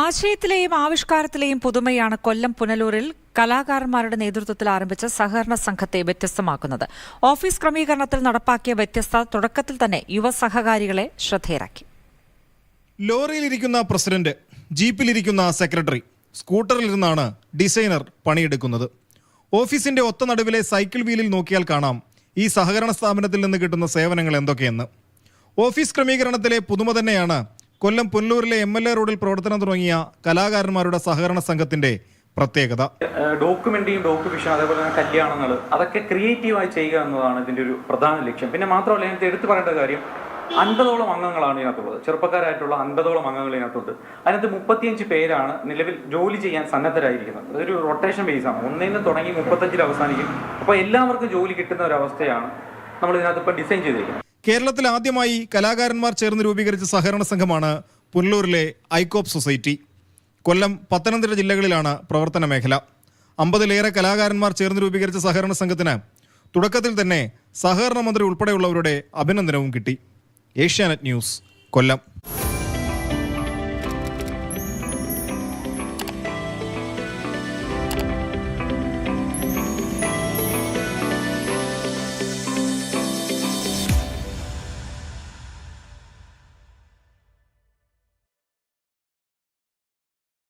ആശയത്തിലെയും ആവിഷ്കാരത്തിലെയും പുതുമയാണ് കൊല്ലം പുനലൂരിൽ കലാകാരന്മാരുടെ നേതൃത്വത്തിൽ ആരംഭിച്ച സഹകരണ സംഘത്തെ വ്യത്യസ്തമാക്കുന്നത്. ഓഫീസ് ക്രമീകരണത്തിൽ നടപ്പാക്കിയ വ്യത്യസ്ത തുടക്കത്തിൽ തന്നെ യുവ സഹകാരികളെ ശ്രദ്ധേയരാക്കി. ലോറിയിലിരിക്കുന്ന പ്രസിഡന്റ്, ജീപ്പിലിരിക്കുന്ന സെക്രട്ടറി, സ്കൂട്ടറിലിരുന്നാണ് ഡിസൈനർ പണിയെടുക്കുന്നത്. ഓഫീസിന്റെ ഒത്ത നടുവിലെ സൈക്കിൾ വീലിൽ നോക്കിയാൽ കാണാം ഈ സഹകരണ സ്ഥാപനത്തിൽ നിന്ന് കിട്ടുന്ന സേവനങ്ങൾ എന്തൊക്കെയെന്ന്. ഓഫീസ് ക്രമീകരണത്തിലെ പുതുമ തന്നെയാണ് കൊല്ലം പുനലൂരിലെ MLA റോഡിൽ പ്രവർത്തനം തുടങ്ങിയ കലാകാരന്മാരുടെ സഹകരണ സംഘത്തിന്റെ പ്രത്യേകത. ഡോക്യുമെന്ററിയും ഡോക്യുമെന്റേഷൻ, അതേപോലെ തന്നെ കല്യാണങ്ങൾ, അതൊക്കെ ക്രിയേറ്റീവായി ചെയ്യുക എന്നതാണ് ഇതിന്റെ ഒരു പ്രധാന ലക്ഷ്യം. പിന്നെ മാത്രമല്ല, എനിക്ക് എടുത്തു പറയേണ്ട കാര്യം, 50ഓളം അംഗങ്ങളാണ് ഇതിനകത്തുള്ളത്. ചെറുപ്പക്കാരായിട്ടുള്ള 50ഓളം അംഗങ്ങൾ ഇതിനകത്തുണ്ട്. അതിനകത്ത് 35 പേരാണ് നിലവിൽ ജോലി ചെയ്യാൻ സന്നദ്ധരായിരിക്കുന്നത്. അതൊരു റൊട്ടേഷൻ ബേസാണ്. 1 തുടങ്ങി 35 അവസാനിക്കും. അപ്പോൾ എല്ലാവർക്കും ജോലി കിട്ടുന്ന ഒരു അവസ്ഥയാണ് നമ്മൾ ഇതിനകത്ത് ഇപ്പം ഡിസൈൻ ചെയ്തിരിക്കുന്നത്. കേരളത്തിൽ ആദ്യമായി കലാകാരന്മാർ ചേർന്ന് രൂപീകരിച്ച സഹകരണ സംഘമാണ് പുനലൂരിലെ ഐക്കോപ്പ് സൊസൈറ്റി. കൊല്ലം, പത്തനംതിട്ട ജില്ലകളിലാണ് പ്രവർത്തന മേഖല. 50-ലേറെ കലാകാരന്മാർ ചേർന്ന് രൂപീകരിച്ച സഹകരണ സംഘത്തിന് തുടക്കത്തിൽ തന്നെ സഹകരണ മന്ത്രി ഉൾപ്പെടെയുള്ളവരുടെ അഭിനന്ദനവും കിട്ടി. ഏഷ്യാനെറ്റ് ന്യൂസ്, കൊല്ലം.